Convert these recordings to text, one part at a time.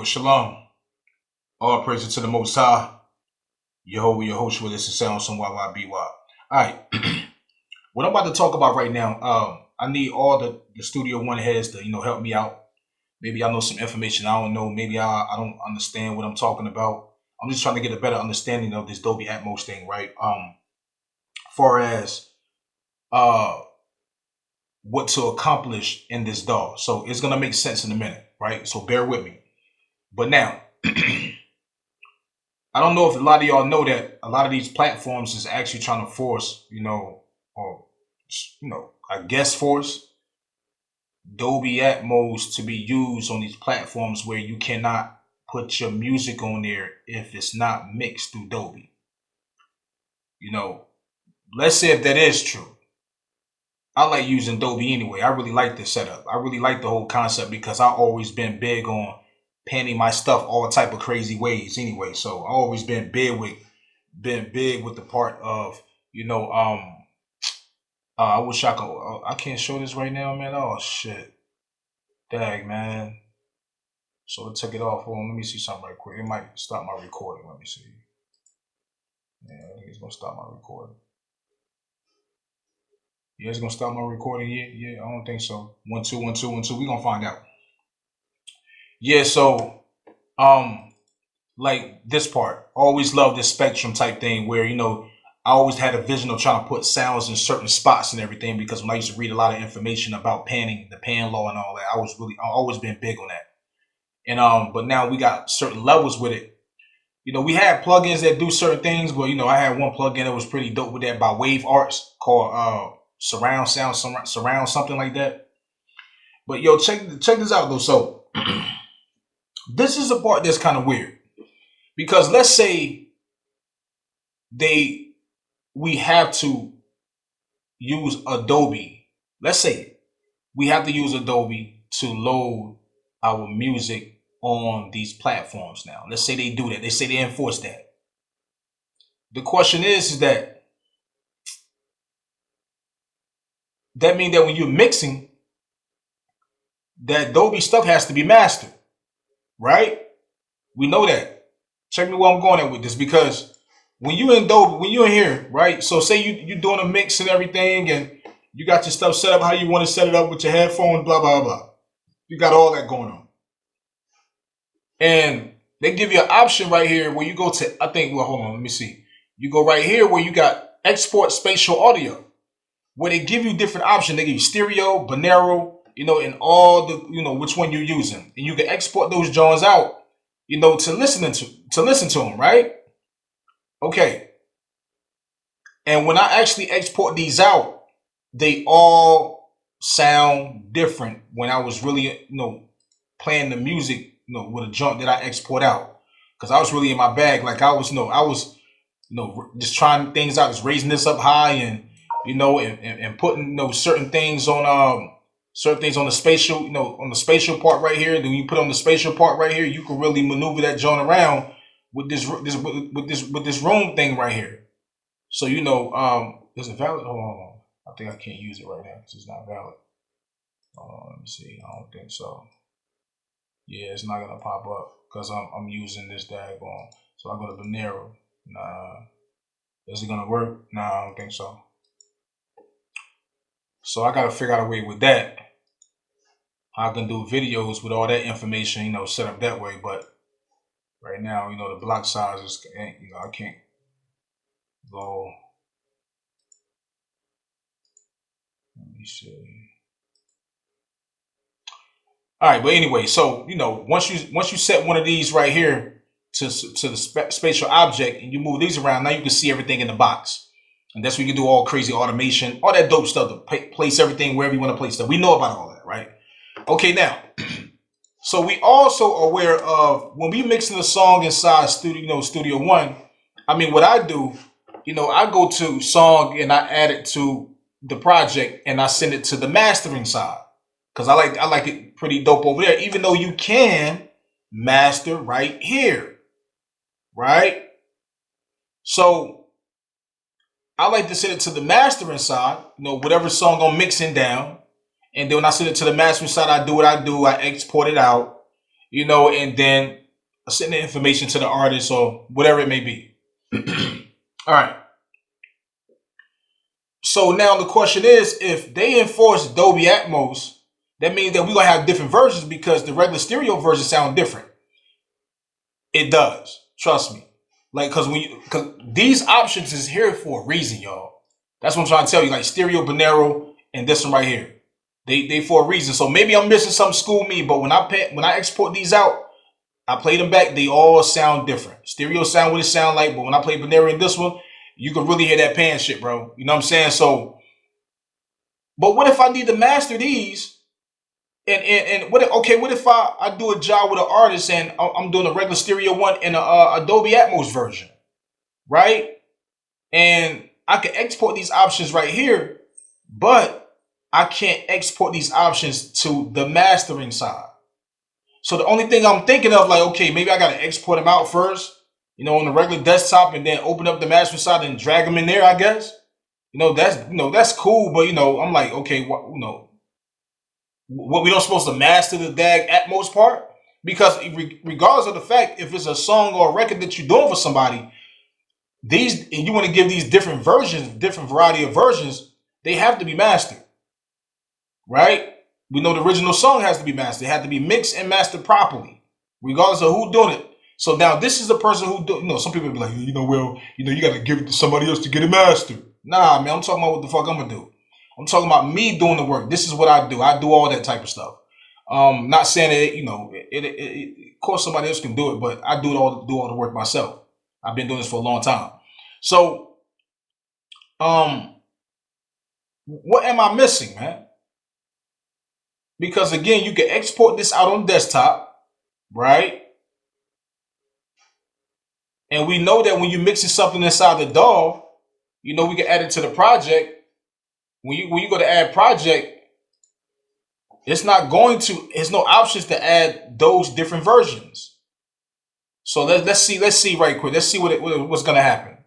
Shalom. All praise to the Most High. Yehovah, Yehoshua, this is sound some YYBY. Alright. What I'm about to talk about right now, I need all the Studio One heads to, help me out. Maybe I know some information I don't know. Maybe I don't understand what I'm talking about. I'm just trying to get a better understanding of this Dolby Atmos thing, right? Far as what to accomplish in this DAW. So it's gonna make sense in a minute, right? So bear with me. But now, I don't know if a lot of y'all know that a lot of these platforms is actually trying to force, I guess force Dolby Atmos to be used on these platforms where you cannot put your music on there if it's not mixed through Dolby. Let's say if that is true. I like using Dolby anyway. I really like this setup. I really like the whole concept because I've always been big on panning my stuff all type of crazy ways anyway. So I always been big with the part of, I wish I could, I can't show this right now, man. Oh shit. Dag, man. So it took it off. Hold on, let me see something right quick. It might stop my recording. Let me see. Yeah, I think it's gonna stop my recording. Yeah, it's gonna stop my recording. Yeah, I don't think so. 1 2 1 2 1 2. We gonna find out. Yeah, so like this part, always love this spectrum type thing where I always had a vision of trying to put sounds in certain spots and everything, because when I used to read a lot of information about panning, the pan law and all that, I always been big on that. And but now we got certain levels with it. We had plugins that do certain things, but I had one plugin that was pretty dope with that by Wave Arts called surround sound, surround something like that. But check this out though. So this is the part that's kind of weird, because let's say we have to use Adobe. Let's say we have to use Adobe to load our music on these platforms now. Let's say they do that. They say they enforce that. The question is that means that when you're mixing, that Adobe stuff has to be mastered, right? We know that. Check me where I'm going at with this, because when you in Adobe, when you're in here, right? So say you're doing a mix and everything, and you got your stuff set up how you want to set it up with your headphones, blah, blah, blah. You got all that going on. And they give you an option right here where you go to, hold on, let me see. You go right here where you got export spatial audio, where they give you different options. They give you stereo, binaural, and all the, which one you're using. And you can export those joints out, to listen to them, right? Okay. And when I actually export these out, they all sound different when I was really, playing the music, with a joint that I export out. Because I was really in my bag. Like I was just trying things out, just raising this up high and, and putting, certain things on the spatial, on the spatial part right here. Then you put on the spatial part right here, you can really maneuver that joint around with this room thing right here. So is it valid? Hold on. I think I can't use it right now because it's not valid. Let me see. I don't think so. Yeah, it's not gonna pop up because I'm using this daggone. So I go to binaural. Nah. Is it gonna work? Nah, I don't think so. So I gotta figure out a way with that. I can do videos with all that information, set up that way. But right now, the block size is, I can't go. Let me see. All right, but anyway, so once you set one of these right here to the spatial object and you move these around, now you can see everything in the box, and that's where you can do all crazy automation, all that dope stuff to place everything wherever you want to place stuff. We know about all that, right? Okay, now, so we also aware of when we mixing a song inside Studio One. I mean, what I do, I go to song and I add it to the project and I send it to the mastering side. Because I like it pretty dope over there, even though you can master right here, right? So I like to send it to the mastering side, whatever song I'm mixing down. And then when I send it to the mastering side, I do what I do. I export it out. and then send the information to the artist or whatever it may be. All right. So now the question is, if they enforce Dolby Atmos, that means that we're going to have different versions because the regular stereo versions sound different. It does. Trust me. Like, because these options is here for a reason, y'all. That's what I'm trying to tell you. Like stereo, Bonero, and this one right here. They for a reason. So maybe I'm missing some school me, but when I export these out, I play them back, they all sound different. Stereo sound what it sound like, but when I play Bonero in this one, you can really hear that pan shit, bro. You know what I'm saying? So, but what if I need to master these? And what if I do a job with an artist and I'm doing a regular stereo one and a Dolby Atmos version, right? And I can export these options right here, but I can't export these options to the mastering side. So the only thing I'm thinking of, like, okay, maybe I got to export them out first, on the regular desktop, and then open up the mastering side and drag them in there, I guess. That's cool, but I'm like, okay, what we don't supposed to master the DAG Atmos part? Because regardless of the fact, if it's a song or a record that you're doing for somebody, and you want to give these different versions, different variety of versions, they have to be mastered, right? We know the original song has to be mastered. It had to be mixed and mastered properly, regardless of who doing it. So now this is a person who some people be like, you got to give it to somebody else to get it mastered. Nah, man, I'm talking about what the fuck I'm gonna do. I'm talking about me doing the work. This is what I do. I do all that type of stuff. Not saying that of course somebody else can do it, but I do all the work myself. I've been doing this for a long time. So, what am I missing, man? Because again, you can export this out on desktop, right? And we know that when you're mixing something inside the DAW, we can add it to the project. When you go to add project, it's no options to add those different versions. So let's see right quick. Let's see what's gonna happen.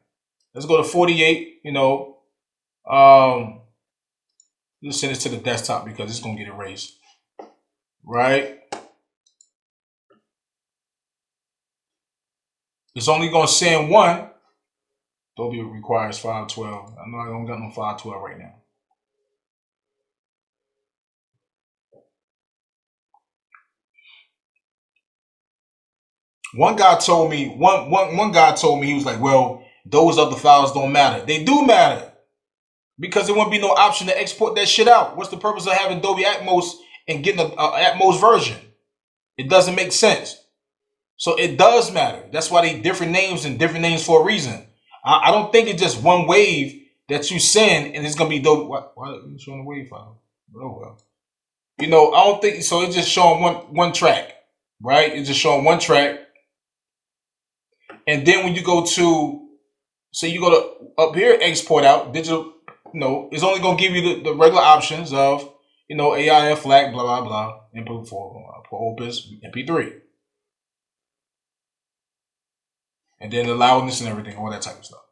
Let's go to 48. Just send it to the desktop because it's gonna get erased. Right? It's only gonna send one. Dolby requires 512. I know I don't got no 512 right now. One guy told me, he was like, well, those other files don't matter. They do matter. Because there won't be no option to export that shit out. What's the purpose of having Dolby Atmos and getting an Atmos version? It doesn't make sense. So it does matter. That's why they different names and different names for a reason. I don't think it's just one wave that you send and it's going to be Dolby. Why are you showing a wave file? Oh, well. I don't think so. It's just showing one track, right? It's just showing one track. And then when you go to, up here, export out, digital, it's only going to give you the regular options of, AIF, FLAC, blah, blah, blah, input for Opus, MP3. And then the loudness and everything, all that type of stuff.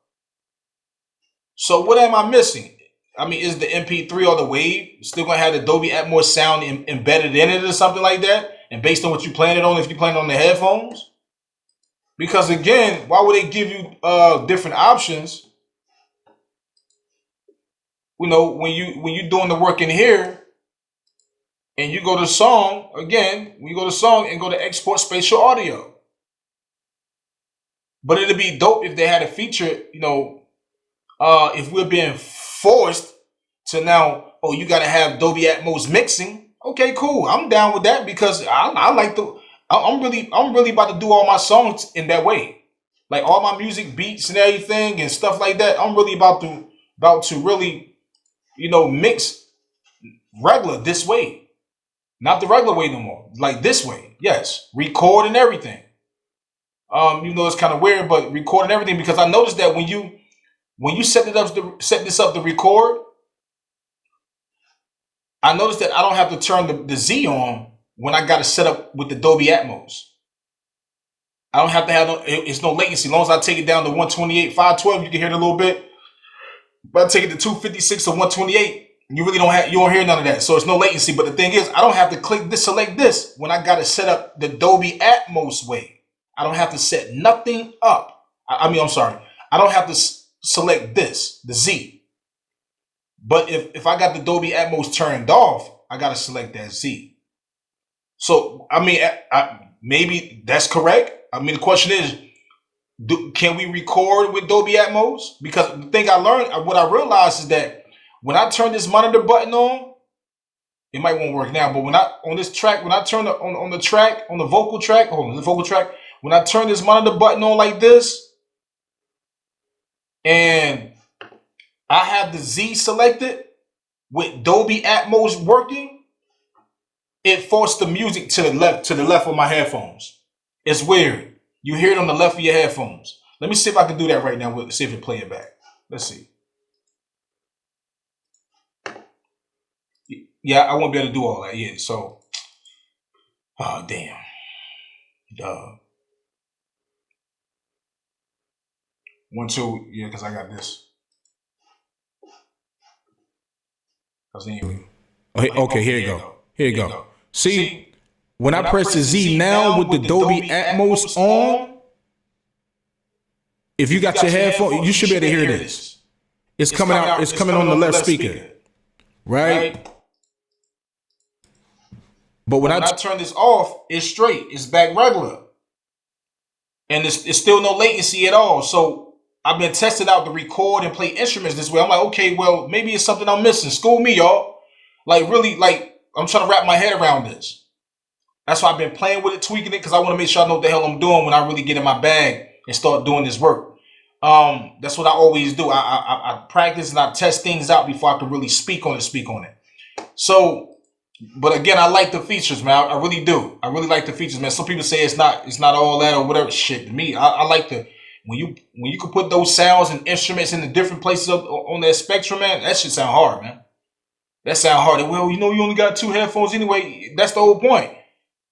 So what am I missing? I mean, is the MP3 or the wave still going to have the Dolby Atmos sound embedded in it or something like that? And based on what you plan it on, if you plan it on the headphones? Because again, why would they give you different options? When you're doing the work in here, and you go to song again, when you go to song and go to export spatial audio. But it'd be dope if they had a feature, if we're being forced to now, you got to have Dolby Atmos mixing. Okay, cool. I'm down with that because I'm really about to do all my songs in that way. Like all my music beats and everything and stuff like that. I'm really about to really, mix regular this way. Not the regular way no more. Like this way. Yes. Record and everything. It's kind of weird, but record and everything because I noticed that when you set this up to record, I noticed that I don't have to turn the Z on when I got it set up with the Dolby Atmos. I don't have to have it's no latency. As long as I take it down to 128, 512, you can hear it a little bit. But I take it to 256 or 128, You really don't have, you won't hear none of that. So it's no latency. But the thing is, I don't have to click this, select this when I got to set up the Dolby Atmos way. I don't have to set nothing up. I'm sorry. I don't have to select this, the Z. But if I got the Dolby Atmos turned off, I got to select that Z. So, I mean, maybe that's correct. I mean, the question is, can we record with Dolby Atmos? Because the thing I learned, what I realized is that when I turn this monitor button on, it might won't work now, but when I on this track, when I turn on the track, on the vocal track, when I turn this monitor button on like this, and I have the Z selected with Dolby Atmos working, it forced the music to the left of my headphones. It's weird. You hear it on the left of your headphones. Let me see if I can do that right now. We'll see if it play it back. Let's see. Yeah, I won't be able to do all that yet. So, oh damn. Duh. 1, 2, yeah, because I got this. Okay, here you go. Here you go. See, when I press the Z now with the Dolby Atmos on, if you got your headphone, you should be able to hear this. It's coming out. It's coming on the left speaker, right? But when I turn this off, it's straight. It's back regular. And it's still no latency at all. So I've been testing out to record and play instruments this way. I'm like, okay, well, maybe it's something I'm missing. School me, y'all. Like, really, like, I'm trying to wrap my head around this. That's why I've been playing with it, tweaking it, because I want to make sure I know what the hell I'm doing when I really get in my bag and start doing this work. That's what I always do. I practice and I test things out before I can really speak on it. So, but again, I like the features, man. I really do. I really like the features, man. Some people say it's not all that or whatever. Shit, to me, I like the when you can put those sounds and instruments in the different places on that spectrum, man. That shit sound hard, man. That sound hard. Well, you only got 2 headphones anyway. That's the whole point.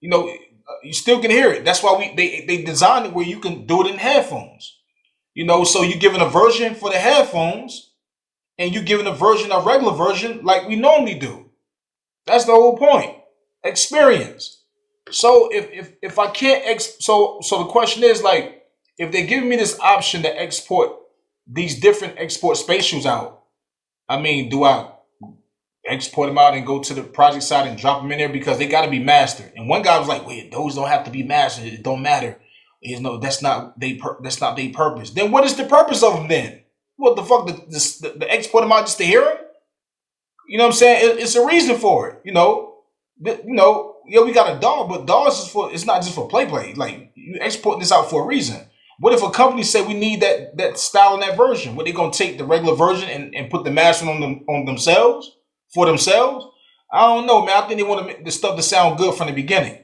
You still can hear it. That's why they designed it where you can do it in headphones. So you're giving a version for the headphones, and you're giving a regular version like we normally do. That's the whole point. Experience. So if I can't so the question is, like, if they're giving me this option to export these different export spatials out, I mean, do I export them out and go to the project side and drop them in there because they got to be mastered? And one guy was like, "Wait, those don't have to be mastered. It don't matter. That's not their purpose. Then what is the purpose of them then? What the fuck? The export them out just to hear them? You know what I'm saying? It's a reason for it. Yeah, we got a DAW, but DAWs it's not just for play. Like, you exporting this out for a reason. What if a company say we need that style and that version? What, they gonna take the regular version and put the mastering on themselves for themselves? I don't know, man. I think they want the stuff to sound good from the beginning.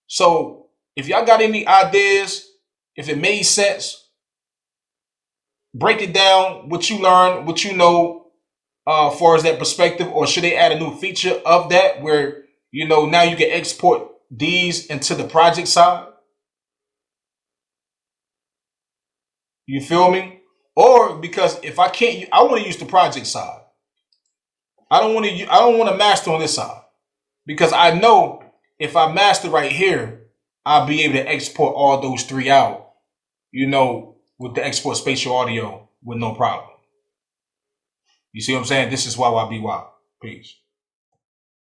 So if y'all got any ideas, if it made sense, break it down. What you learned, what you know. As far as that perspective, or should they add a new feature of that where, now you can export these into the project side? You feel me? Or because if I can't, I want to use the project side. I don't want to master on this side, because I know if I master right here, I'll be able to export all those 3 out, with the export spatial audio with no problem. You see what I'm saying? This is YYBY. Peace.